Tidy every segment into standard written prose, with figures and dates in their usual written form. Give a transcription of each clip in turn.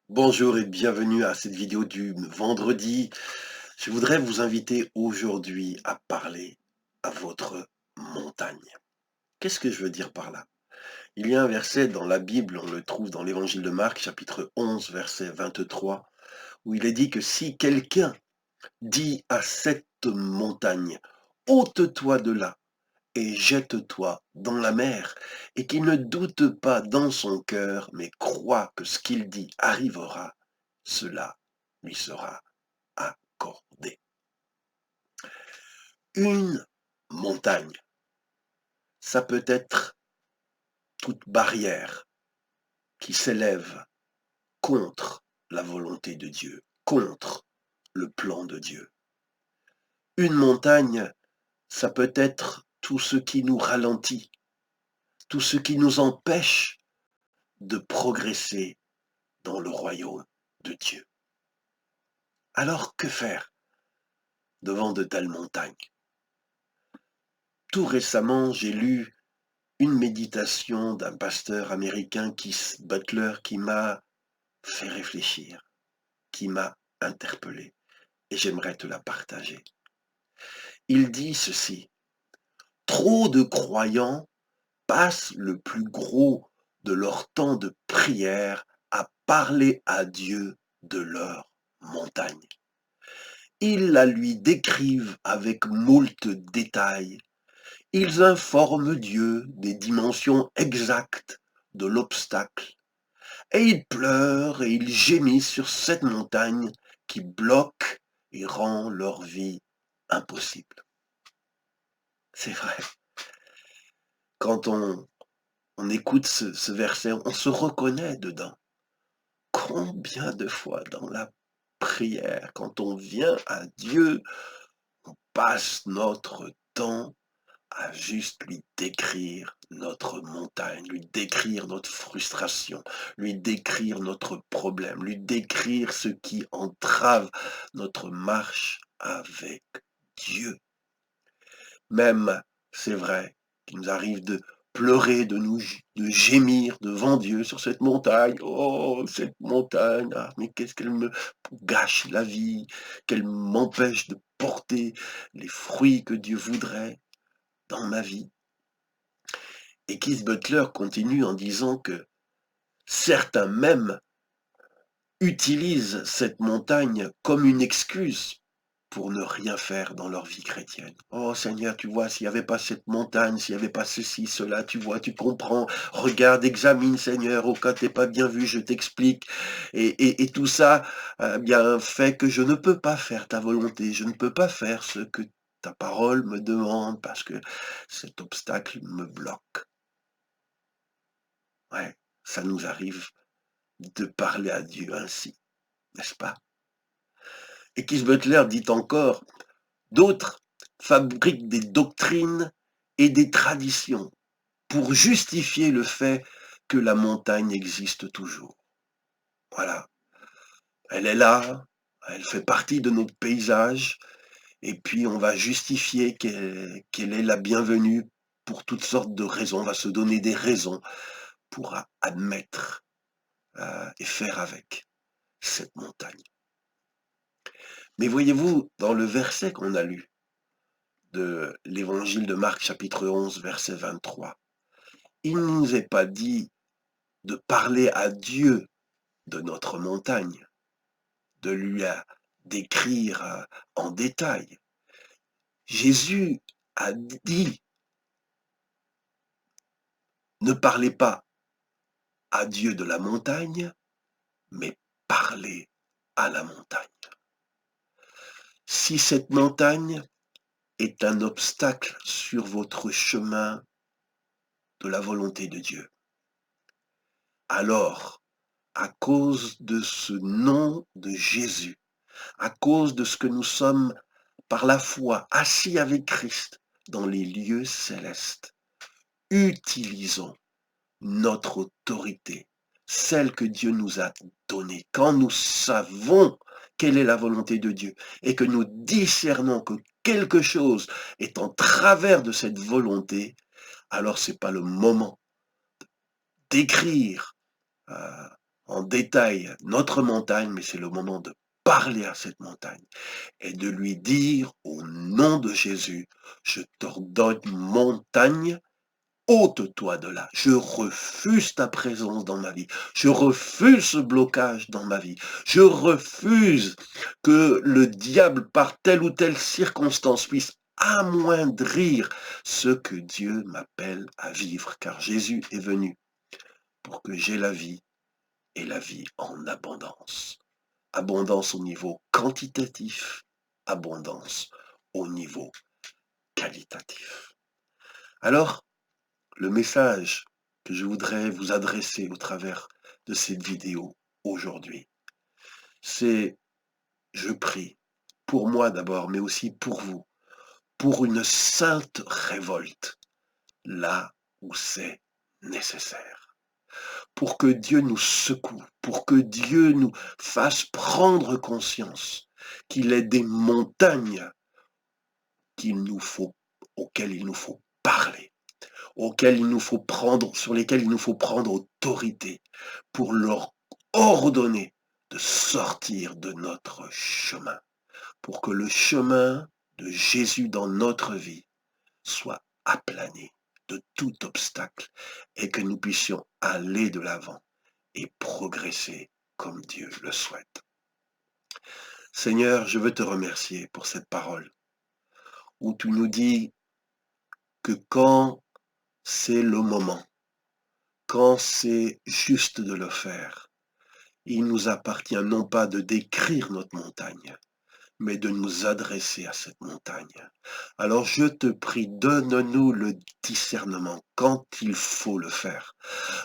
Bonjour et bienvenue à cette vidéo du vendredi. Je voudrais vous inviter aujourd'hui à parler à votre montagne. Qu'est-ce que je veux dire par là? Il y a un verset dans la Bible, on le trouve dans l'évangile de Marc, chapitre 11, verset 23, où il est dit que si quelqu'un dit à cette montagne, ôte-toi de là et jette-toi dans la mer, et qu'il ne doute pas dans son cœur, mais croit que ce qu'il dit arrivera, cela lui sera accordé. Une montagne, ça peut être toute barrière qui s'élève contre la volonté de Dieu, contre le plan de Dieu. Une montagne, ça peut être tout ce qui nous ralentit, tout ce qui nous empêche de progresser dans le royaume de Dieu. Alors que faire devant de telles montagnes? Tout récemment, j'ai lu une méditation d'un pasteur américain, Keith Butler, qui m'a fait réfléchir, qui m'a interpellé, et j'aimerais te la partager. Il dit ceci: trop de croyants passent le plus gros de leur temps de prière à parler à Dieu de leur montagne. Ils la lui décrivent avec moult détails. Ils informent Dieu des dimensions exactes de l'obstacle. Et ils pleurent et ils gémissent sur cette montagne qui bloque et rend leur vie impossible. C'est vrai. Quand on écoute ce verset, on se reconnaît dedans. Combien de fois dans la prière, quand on vient à Dieu, on passe notre temps à juste lui décrire notre montagne, lui décrire notre frustration, lui décrire notre problème, lui décrire ce qui entrave notre marche avec Dieu. Même, c'est vrai, qu'il nous arrive de pleurer, de gémir devant Dieu sur cette montagne. Oh, cette montagne, ah, mais qu'est-ce qu'elle me gâche la vie, qu'elle m'empêche de porter les fruits que Dieu voudrait dans ma vie. Et Keith Butler continue en disant que certains même utilisent cette montagne comme une excuse pour ne rien faire dans leur vie chrétienne. Oh Seigneur, tu vois, s'il n'y avait pas cette montagne, s'il n'y avait pas ceci, cela, tu vois, tu comprends, regarde, examine Seigneur, au cas t'es pas bien vu, je t'explique. Et tout ça, bien, fait que je ne peux pas faire ta volonté, je ne peux pas faire ce que ta parole me demande parce que cet obstacle me bloque. Ouais, ça nous arrive de parler à Dieu ainsi, n'est-ce pas? Et Keith Butler dit encore: d'autres fabriquent des doctrines et des traditions pour justifier le fait que la montagne existe toujours. Voilà, elle est là, elle fait partie de notre paysage, et puis on va justifier qu'elle est la bienvenue pour toutes sortes de raisons. On va se donner des raisons pour admettre et faire avec cette montagne. Mais voyez-vous, dans le verset qu'on a lu de l'évangile de Marc chapitre 11, verset 23, il ne nous est pas dit de parler à Dieu de notre montagne, de lui décrire en détail. Jésus a dit: ne parlez pas à Dieu de la montagne, mais parlez à la montagne. Si cette montagne est un obstacle sur votre chemin de la volonté de Dieu, alors, à cause de ce nom de Jésus, à cause de ce que nous sommes par la foi assis avec Christ dans les lieux célestes, utilisons notre autorité, celle que Dieu nous a donnée. Quand nous savons quelle est la volonté de Dieu et que nous discernons que quelque chose est en travers de cette volonté, alors ce n'est pas le moment d'écrire en détail notre montagne, mais c'est le moment de parler à cette montagne et de lui dire au nom de Jésus, je t'ordonne montagne, ôte-toi de là. Je refuse ta présence dans ma vie. Je refuse ce blocage dans ma vie. Je refuse que le diable, par telle ou telle circonstance, puisse amoindrir ce que Dieu m'appelle à vivre. Car Jésus est venu pour que j'aie la vie et la vie en abondance. Abondance au niveau quantitatif, abondance au niveau qualitatif. Alors, le message que je voudrais vous adresser au travers de cette vidéo aujourd'hui, c'est je prie pour moi d'abord, mais aussi pour vous, pour une sainte révolte, là où c'est nécessaire. Pour que Dieu nous secoue, pour que Dieu nous fasse prendre conscience qu'il est des montagnes qu'il nous faut, auxquelles il nous faut parler, auxquelles il nous faut prendre, sur lesquelles il nous faut prendre autorité pour leur ordonner de sortir de notre chemin, pour que le chemin de Jésus dans notre vie soit aplani de tout obstacle et que nous puissions aller de l'avant et progresser comme Dieu le souhaite. Seigneur, je veux te remercier pour cette parole où tu nous dis que quand c'est le moment, quand c'est juste de le faire, il nous appartient non pas de décrire notre montagne, mais de nous adresser à cette montagne. Alors je te prie, donne-nous le discernement quand il faut le faire.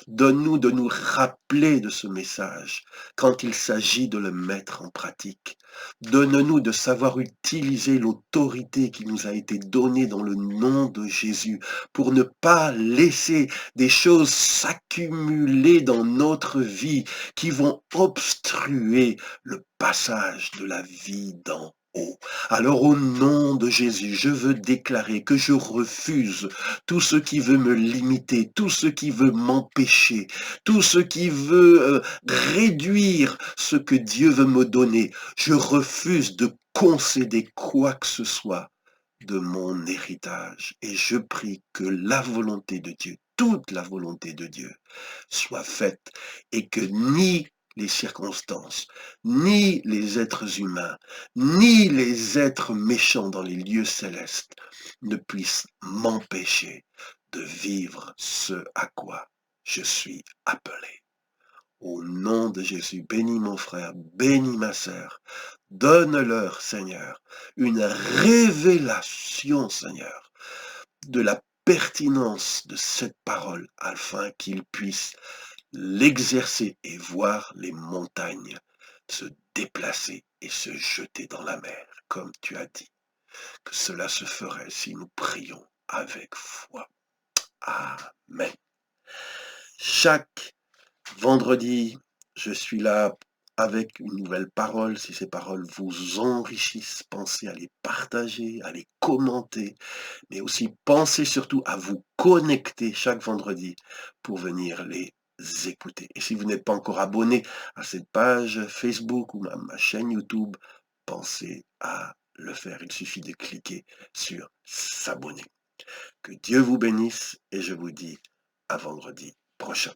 Donne-nous de nous rappeler de ce message quand il s'agit de le mettre en pratique. Donne-nous de savoir utiliser l'autorité qui nous a été donnée dans le nom de Jésus pour ne pas laisser des choses s'accumuler dans notre vie qui vont obstruer le passage de la vie d'en haut. Alors au nom de Jésus, je veux déclarer que je refuse tout ce qui veut me limiter, tout ce qui veut m'empêcher, tout ce qui veut réduire ce que Dieu veut me donner. Je refuse de concéder quoi que ce soit de mon héritage. Et je prie que la volonté de Dieu, toute la volonté de Dieu, soit faite et que ni les circonstances, ni les êtres humains, ni les êtres méchants dans les lieux célestes ne puissent m'empêcher de vivre ce à quoi je suis appelé. Au nom de Jésus, bénis mon frère, bénis ma sœur. Donne-leur, Seigneur, une révélation, Seigneur, de la pertinence de cette parole, afin qu'ils puissent l'exercer et voir les montagnes se déplacer et se jeter dans la mer, comme tu as dit, que cela se ferait si nous prions avec foi. Amen. Chaque vendredi, je suis là avec une nouvelle parole. Si ces paroles vous enrichissent, pensez à les partager, à les commenter, mais aussi pensez surtout à vous connecter chaque vendredi pour venir les écouter. Et si vous n'êtes pas encore abonné à cette page Facebook ou à ma chaîne YouTube, pensez à le faire. Il suffit de cliquer sur s'abonner. Que Dieu vous bénisse et je vous dis à vendredi prochain.